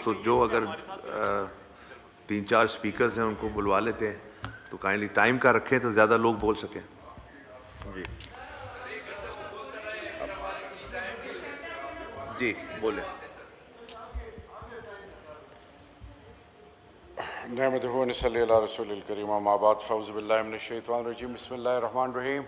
तो जो अगर 3-4 स्पीकर्स हैं उनको बुलवा लेते हैं, तो काइंडली टाइम का रखें तो ज़्यादा लोग बोल सकें। जी बोले। नहमदुहु व नसल्ली अला रसूलिल करीम अम्मा बाद फ़ऊज़ु बिल्लाहि मिनश शैतानिर रजीम बिस्मिल्लाहिर रहमानिर रहीम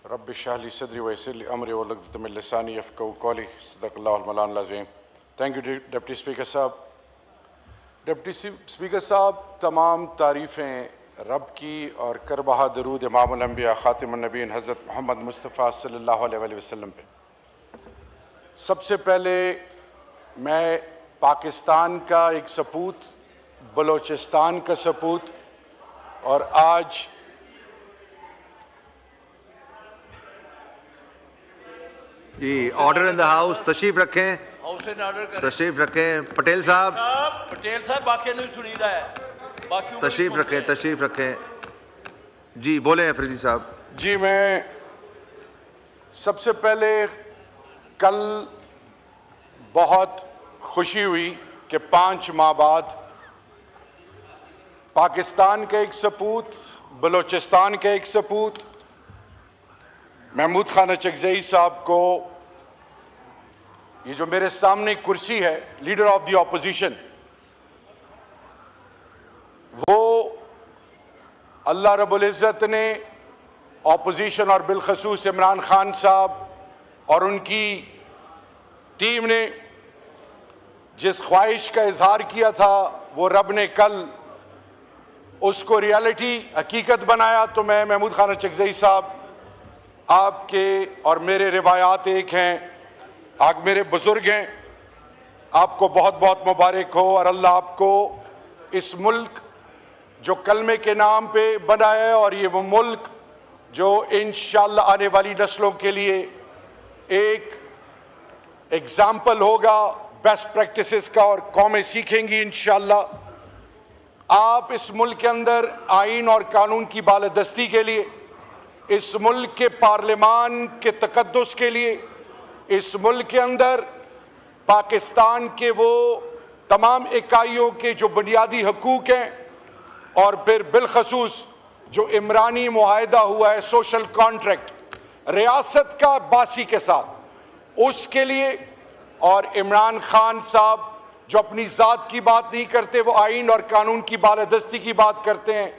रब्बि इश्रह ली सदरी व यस्सिर ली अमरी वहलुल मिन लिसानी यफ़क़हू क़ौली सदक़ल्लाहुल मौलाना अज़ीम। थैंक यू डिप्टी स्पीकर साहब। डिप्टी स्पीकर साहब, तमाम तारीफ़ें रब की और कर बहा दरूद इमामुल अंबिया ख़ातिमुन नबीय्यीन हज़रत मोहम्मद मुस्तफ़ा सल्लल्लाहु अलैहि वसल्लम पे। सबसे पहले मैं पाकिस्तान का एक सपूत, बलोचिस्तान का सपूत, और आज जी ऑर्डर इन द हाउस, तशरीफ रखें, हाउस एंड ऑर्डर करें। तशरीफ रखें। पटेल साहब बाकी नहीं सुनीदा है, बाकी तशरीफ रखें, तशरीफ रखें। जी बोले अफरीदी साहब। जी, मैं सबसे पहले कल बहुत खुशी हुई कि 5 माह बाद पाकिस्तान के एक सपूत, बलोचिस्तान के एक सपूत महमूद खान चकज़ई साहब को, ये जो मेरे सामने कुर्सी है लीडर ऑफ द ऑपोजिशन, वो अल्लाह रब्बुल इज़्ज़त ने ऑपोजिशन और बिलखसूस इमरान खान साहब और उनकी टीम ने जिस ख्वाहिश का इजहार किया था, वो रब ने कल उसको रियलिटी, हकीकत बनाया। तो मैं महमूद खान चकज़ई साहब, आपके और मेरे रिवायात एक हैं, आप मेरे बुज़ुर्ग हैं, आपको बहुत बहुत मुबारक हो और अल्लाह आपको इस मुल्क जो कलमे के नाम पे बना है, और ये वो मुल्क जो इंशाअल्लाह आने वाली नस्लों के लिए एक एग्जाम्पल होगा बेस्ट प्रैक्टिसेस का, और कौमें सीखेंगी इंशाअल्लाह। आप इस मुल्क के अंदर आइन और कानून की बालादस्ती के लिए, इस मुल्क के पार्लिमान के तकद्दुस के लिए, इस मुल्क के अंदर पाकिस्तान के वो तमाम इकाइयों के जो बुनियादी हकूक़ हैं, और फिर बिलखसूस जो इमरानी मुआहदा हुआ है, सोशल कॉन्ट्रैक्ट रियासत का बासी के साथ, उसके लिए, और इमरान खान साहब जो अपनी ज़ात की बात नहीं करते, वो आइन और कानून की बालादस्ती की बात करते हैं,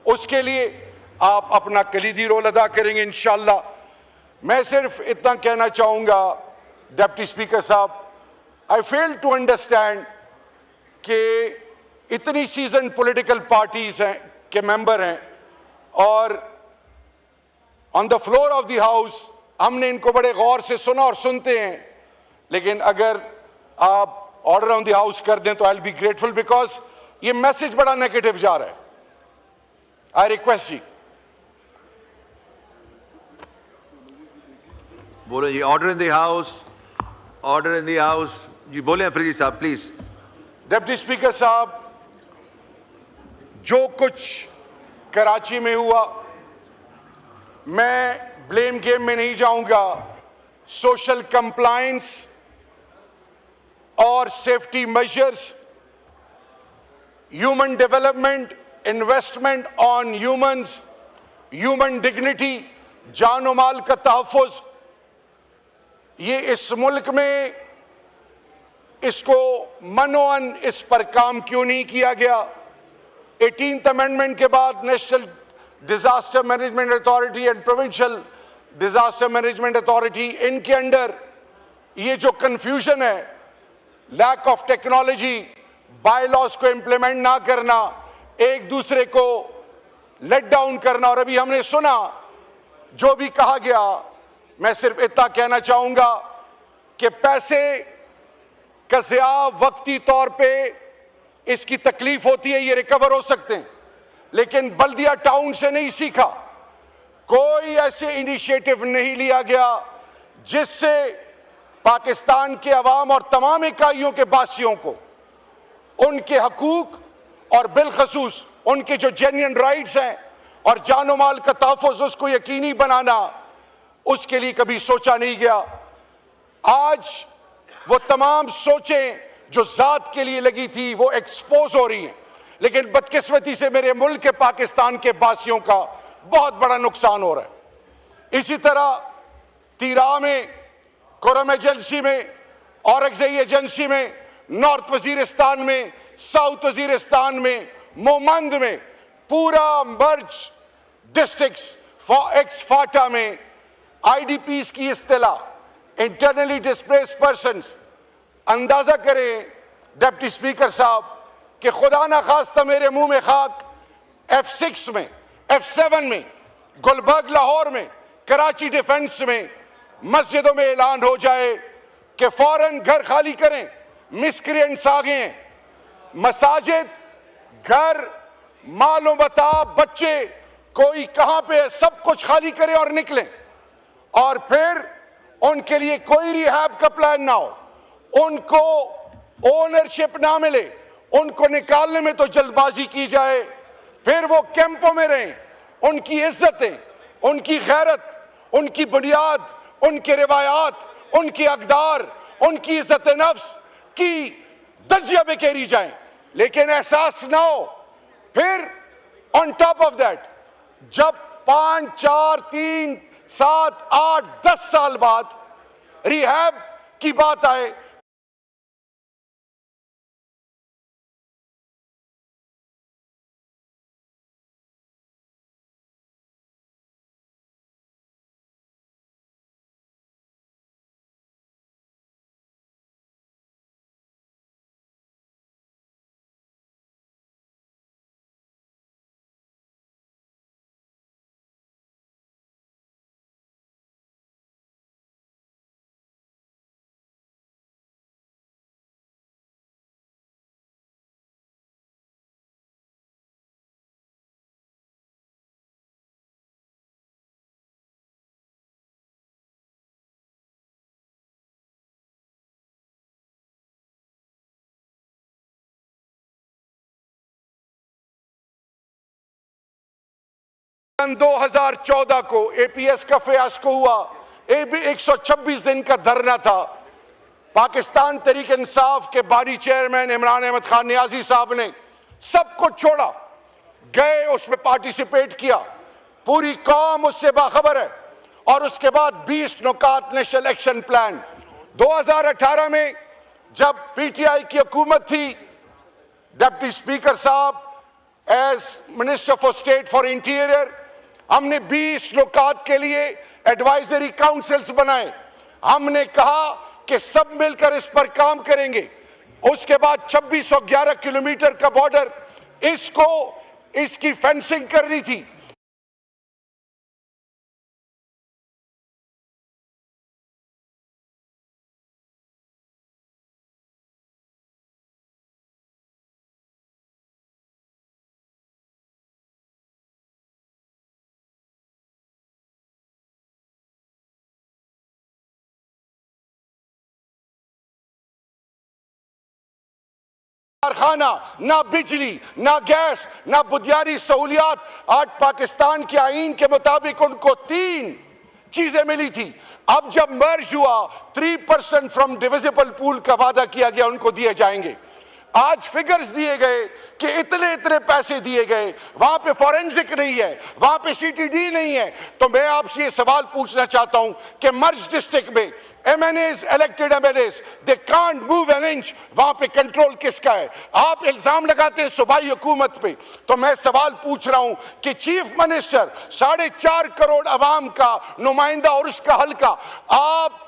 उसके लिए आप अपना कलीदी रोल अदा करेंगे इंशाअल्लाह। मैं सिर्फ इतना कहना चाहूँगा डिप्टी स्पीकर साहब, आई फेल टू अंडरस्टैंड कि इतनी सीजन पॉलिटिकल पार्टीज़ हैं के मेंबर हैं, और on the floor of the house हमने इनको बड़े गौर से सुना और सुनते हैं, लेकिन अगर आप ऑर्डर ऑन द हाउस कर दें तो I will be grateful, because ये मैसेज बड़ा नेगेटिव जा रहा है। आई रिक्वेस्ट जी। बोले जी order in the house, order in the house. जी बोले अफरीदी साहब प्लीज। डिप्टी स्पीकर साहब, जो कुछ कराची में हुआ, मैं ब्लेम गेम में नहीं जाऊंगा। सोशल कंप्लायंस और safety measures, human development, investment on humans, human dignity, जान और माल का तहफ़्फ़ुज़, ये इस मुल्क में इसको मनोअन इस पर काम क्यों नहीं किया गया? 18th अमेंडमेंट के बाद national disaster management authority and provincial disaster management authority, इनके अंडर ये जो कंफ्यूजन है, लैक ऑफ टेक्नोलॉजी, बायलॉज को इंप्लीमेंट ना करना, एक दूसरे को लेट डाउन करना, और अभी हमने सुना जो भी कहा गया, मैं सिर्फ इतना कहना चाहूंगा कि पैसे का ज़िया वक्ती तौर पे इसकी तकलीफ होती है, ये रिकवर हो सकते हैं, लेकिन बल्दिया टाउन से नहीं सीखा, कोई ऐसे इनिशिएटिव नहीं लिया गया जिससे पाकिस्तान के अवाम और तमाम इकाइयों के बासियों को उनके हकूक और बिलखसूस उनके जो जेन्युइन राइट्स हैं और जानो माल का तहफ़्फ़ुज़ उसको यकीनी बनाना, उसके लिए कभी सोचा नहीं गया। आज वो तमाम सोचें जो जात के लिए लगी थी वो एक्सपोज हो रही हैं। लेकिन बदकिस्मती से मेरे मुल्क के पाकिस्तान के बासियों का बहुत बड़ा नुकसान हो रहा है। इसी तरह तीरा में, कुरम एजेंसी में, औरंगजेब एजेंसी में, नॉर्थ वजीरिस्तान में, साउथ वजीरिस्तान में, मोमंद में, पूरा मर्ज डिस्ट्रिक्ट्स एक्स फाटा में आईडीपीस की इस्तिलाह इंटरनली डिस्प्लेस्ड पर्सन्स। अंदाजा करें डिप्टी स्पीकर साहब कि खुदा ना खास्ता मेरे मुंह में खाक F6 में, F7 में, गुलबर्ग लाहौर में, कराची डिफेंस में मस्जिदों में ऐलान हो जाए कि फौरन घर खाली करें, मिसक्रिएंट्स आ गए हैं। मसाजिद, घर, मालो बता, बच्चे, कोई कहां पे है, सब कुछ खाली करें और निकलें। और फिर उनके लिए कोई रिहैब का प्लान ना हो, उनको ओनरशिप ना मिले, उनको निकालने में तो जल्दबाजी की जाए, फिर वो कैंपों में रहें। उनकी इज्जतें, उनकी गैरत, उनकी बुनियाद, उनके रिवायात, उनकी अकदार, उनकी इज्जत नफ्स की दर्जिया बिखेरी जाए, लेकिन एहसास ना हो। फिर ऑन टॉप ऑफ दैट जब 5, 4, 3, 7, 8, 10 साल बाद रिहैब की बात आए, सन 2014 को एपीएस का फियास्को हुआ, 126 दिन का धरना था। पाकिस्तान तहरीक इंसाफ के बानी चेयरमैन इमरान अहमद खान नियाजी साहब ने सब कुछ छोड़ा, गए, उसमें पार्टिसिपेट किया, पूरी कौम उससे बाखबर है। और उसके बाद 20 नुकात नेशनल एक्शन प्लान 2018 में जब पीटीआई की हुकूमत थी, डिप्टी स्पीकर साहब as minister for state for interior, हमने 20 नुकात के लिए एडवाइजरी काउंसिल्स बनाए। हमने कहा कि सब मिलकर इस पर काम करेंगे। उसके बाद 2611 किलोमीटर का बॉर्डर, इसकी फेंसिंग करनी थी। कारखाना, ना बिजली, ना गैस, ना बुनियादी सहूलियात। आज पाकिस्तान के आईन के मुताबिक उनको 3 चीजें मिली थी। अब जब मर्ज हुआ 3% फ्रॉम डिविजिबल पूल का वादा किया गया, उनको दिए जाएंगे। आज फिगर्स दिए गए कि इतने इतने पैसे दिए गए, वहां पे फॉरेंसिक नहीं है, वहां पे सीटीडी नहीं है। तो मैं आपसे ये सवाल पूछना चाहता हूं कि मर्ज डिस्ट्रिक्ट में MNAs, elected MNAs, they can't move an inch, वहां पे कंट्रोल किसका है? आप इल्जाम लगाते हैं सूबाई हुकूमत पे। तो मैं सवाल पूछ रहा हूं कि चीफ मिनिस्टर 4.5 करोड़ अवाम का नुमाइंदा और उसका हल्का, आप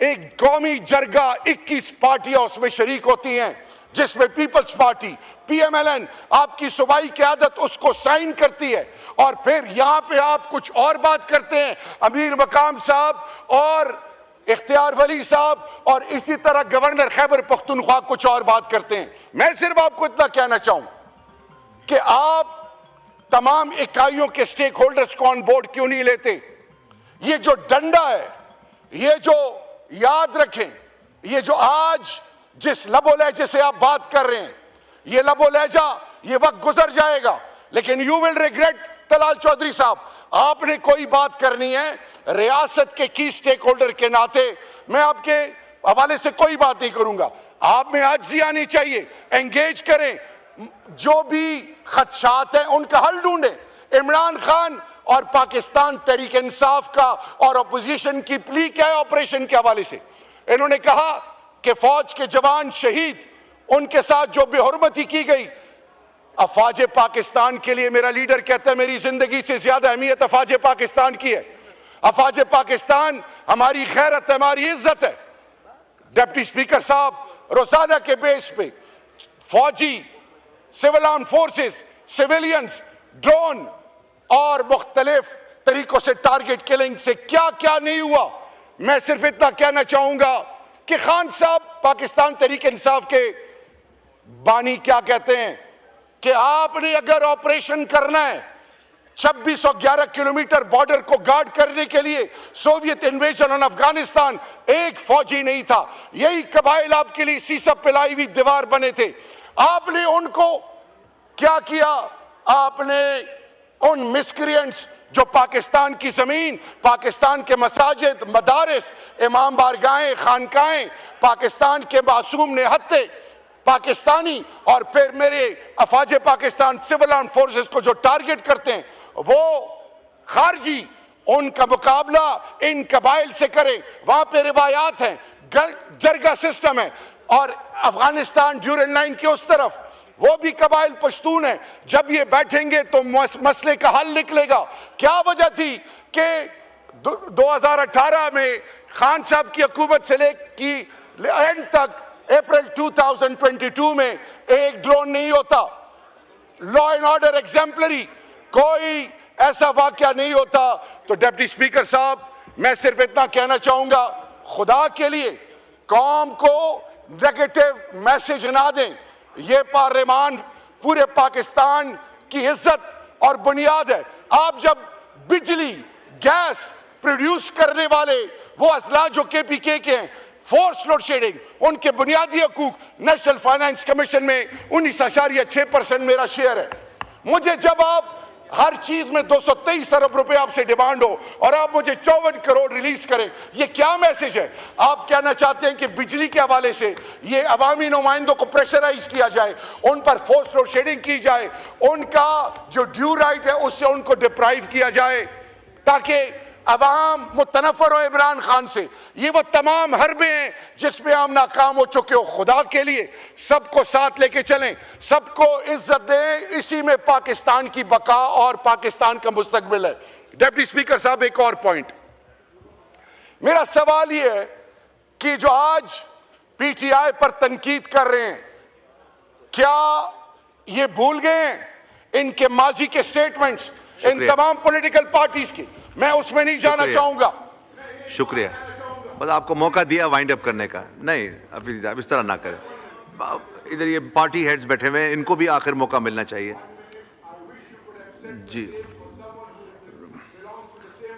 एक कौमी जरगा 21 पार्टियां उसमें शरीक होती हैं, जिसमें पीपल्स पार्टी PMLN आपकी सूबाई क़यादत उसको साइन करती है। और फिर यहां पे आप कुछ और बात करते हैं, अमीर मकाम साहब और इख्तियार वली साहब, और इसी तरह गवर्नर खैबर पख्तूनख्वा कुछ और बात करते हैं। मैं सिर्फ आपको इतना कहना चाहूं कि आप तमाम इकाइयों के स्टेक होल्डर्स को ऑन बोर्ड क्यों नहीं लेते? ये जो डंडा है, ये जो याद रखें, ये जो आज जिस लबो लहजे से आप बात कर रहे हैं, ये लबो लहजा, ये वक्त गुजर जाएगा, लेकिन you will regret. Talal Chaudhry साहब, आपने कोई बात करनी है रियासत के की स्टेक होल्डर के नाते, मैं आपके हवाले से कोई बात नहीं करूंगा। आप में आजिज़ी आनी चाहिए, एंगेज करें, जो भी खदशात हैं उनका हल ढूंढें। इमरान खान और पाकिस्तान तहरीक इंसाफ का और अपोजिशन की प्ली क्या है ऑपरेशन के हवाले से? इन्होंने कहा कि फौज के जवान शहीद, उनके साथ जो बेहुरमती की गई, अफवाज पाकिस्तान के लिए मेरा लीडर कहता है मेरी जिंदगी से ज्यादा अहमियत अफवाज पाकिस्तान की है। अफवाज पाकिस्तान हमारी खैरत है, हमारी इज्जत है। डिप्टी स्पीकर साहब, रोजाना के बेस पे फौजी, civil arm forces, civilians, drone और मुख्तलिफ तरीकों से टारगेट किलिंग से क्या क्या नहीं हुआ। मैं सिर्फ इतना कहना चाहूंगा कि खान साहब पाकिस्तान तहरीक इंसाफ के बानी क्या कहते हैं कि आपने अगर ऑपरेशन करना है 2611 किलोमीटर बॉर्डर को गार्ड करने के लिए, सोवियत इन्वेजन ऑन अफगानिस्तान, एक फौजी नहीं था। यही कबाइल आपके लिए सीसप पिलाई हुई दीवार बने थे। आपने उनको क्या किया? आपने उन मिस्क्रिएंट्स जो पाकिस्तान की जमीन, पाकिस्तान के मसाजिद, मदारिस, इमाम बारगाहें, खानकाहें, पाकिस्तान के मासूम निहत्ते पाकिस्तानी और फिर मेरे अफवाज पाकिस्तान सिविल आर्म फोर्सेस को जो टारगेट करते हैं वो खारजी, उनका मुकाबला इन कबाइल से करें। वहां पे रिवायात हैं, जरगा सिस्टम है, और अफगानिस्तान ड्यूरल लाइन के उस तरफ वो भी कबाइल पश्तून है। जब ये बैठेंगे तो मसले का हल निकलेगा। क्या वजह थी कि 2018 में खान साहब की हुकूमत से लेकर एंड तक अप्रैल 2022 में एक ड्रोन नहीं होता, लॉ एंड ऑर्डर एग्जाम्पलरी, कोई ऐसा वाकया नहीं होता। तो डिप्टी स्पीकर साहब, मैं सिर्फ इतना कहना चाहूंगा, खुदा के लिए कौम को नेगेटिव मैसेज ना दें। ये पार्लियामान पूरे पाकिस्तान की इज्जत और बुनियाद है। आप जब बिजली, गैस प्रोड्यूस करने वाले वो अजला जो KPK के हैं, फोर्स लोड शेडिंग, उनके बुनियादी हकूक, नेशनल फाइनेंस कमीशन में 19.6% मेरा शेयर है। मुझे जब आप हर चीज में 223 अरब रुपए आपसे डिमांड हो और आप मुझे 54 करोड़ रिलीज करें, ये क्या मैसेज है? आप कहना चाहते हैं कि बिजली के हवाले से ये अवामी नुमाइंदों को प्रेशराइज किया जाए, उन पर फोर्स लोड शेडिंग की जाए, उनका जो ड्यू राइट है उससे उनको डिप्राइव किया जाए ताकि अवाम मुतनफर हो इमरान खान से। ये वो तमाम हरबे हैं जिसमें हम नाकाम हो चुके हो। खुदा के लिए सबको साथ लेके चलें, सबको इज्जत दें, इसी में पाकिस्तान की बका और पाकिस्तान का मुस्तकबिल है। डिप्टी स्पीकर साहब, एक और पॉइंट, मेरा सवाल ये है कि जो आज PTI पर तनकीद कर रहे हैं, क्या ये भूल गए हैं इनके माजी के स्टेटमेंट्स, इन तमाम पॉलिटिकल पार्टीज की? मैं उसमें नहीं जाना चाहूंगा। शुक्रिया, बस आपको मौका दिया वाइंड अप करने का। नहीं, अभी आप इस तरह ना करें। इधर ये पार्टी हेड्स बैठे हुए हैं, इनको भी आखिर मौका मिलना चाहिए जी।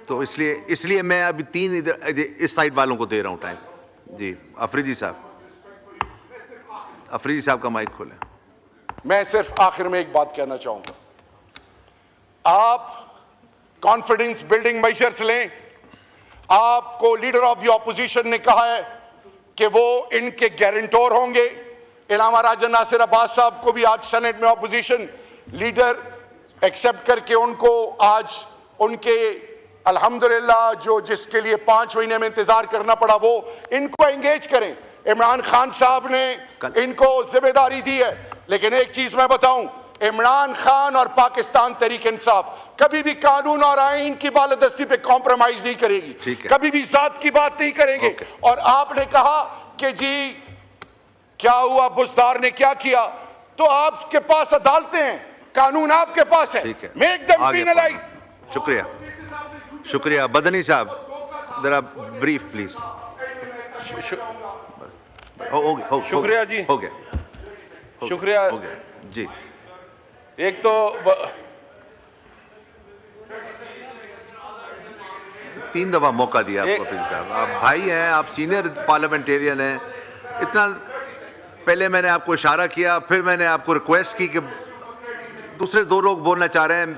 तो इसलिए मैं अभी 3 इधर इस साइड वालों को दे रहा हूं टाइम जी। अफरीदी साहब का माइक खोलें। मैं सिर्फ आखिर में एक बात कहना चाहूंगा, आप कॉन्फिडेंस बिल्डिंग मेजर्स लें। आपको लीडर ऑफ द ऑपोजिशन ने कहा है कि वो इनके गारंटर होंगे। इलामा राजा नासिर अब्बास साहब को भी आज सेनेट में ऑपोजिशन लीडर एक्सेप्ट करके उनको आज उनके अल्हम्दुलिल्लाह जो जिसके लिए 5 महीने में इंतजार करना पड़ा वो इनको एंगेज करें। इमरान खान साहब ने इनको जिम्मेदारी दी है, लेकिन एक चीज मैं बताऊं, इमरान खान और पाकिस्तान तहरीक इंसाफ कभी भी कानून और आईन की बालादस्ती पे कॉम्प्रोमाइज नहीं करेगी, कभी भी जात की बात नहीं करेंगे। और आपने कहा कि जी क्या हुआ, बुजदार ने क्या किया, तो आपके पास अदालतें हैं, कानून आपके पास है, मेक देम पेनलाइज। शुक्रिया। बदनी साहब जरा ब्रीफ प्लीज। शुक्रिया जी, हो गया, शुक्रिया जी। एक तो 3 दफा मौका दिया आपको साहब, आप भाई हैं, आप सीनियर पार्लियामेंटेरियन हैं। इतना पहले मैंने आपको इशारा किया, फिर मैंने आपको रिक्वेस्ट की कि दूसरे 2 लोग बोलना चाह रहे हैं।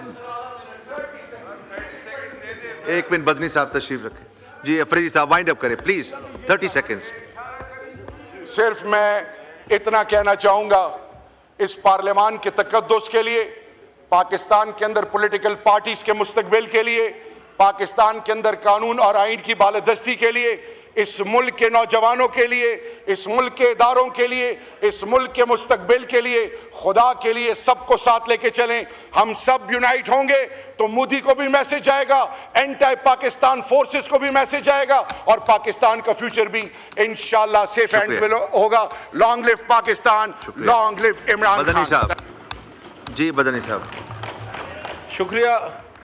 1 मिनट, बदनी साहब तशरीफ रखें जी। अफरीदी साहब वाइंड अप करें प्लीज, 30 सेकेंड्स। सिर्फ मैं इतना कहना चाहूँगा, इस पार्लियामान के तकद्दुस के लिए, पाकिस्तान के अंदर पॉलिटिकल पार्टीज के मुस्तकबिल के लिए, पाकिस्तान के अंदर कानून और आइन की बालादस्ती के लिए, इस मुल्क के नौजवानों के लिए, इस मुल्क के इदारों के लिए, इस मुल्क के मुस्तकबिल के लिए, खुदा के लिए सबको साथ लेके चलें। हम सब यूनाइट होंगे तो मोदी को भी मैसेज आएगा, एंटी पाकिस्तान फोर्सेस को भी मैसेज आएगा और पाकिस्तान का फ्यूचर भी इंशाल्लाह सेफ हैंड्स में होगा। Long live Pakistan, long live Imran Madani Khan. साहब जी, मदनी साहब। शुक्रिया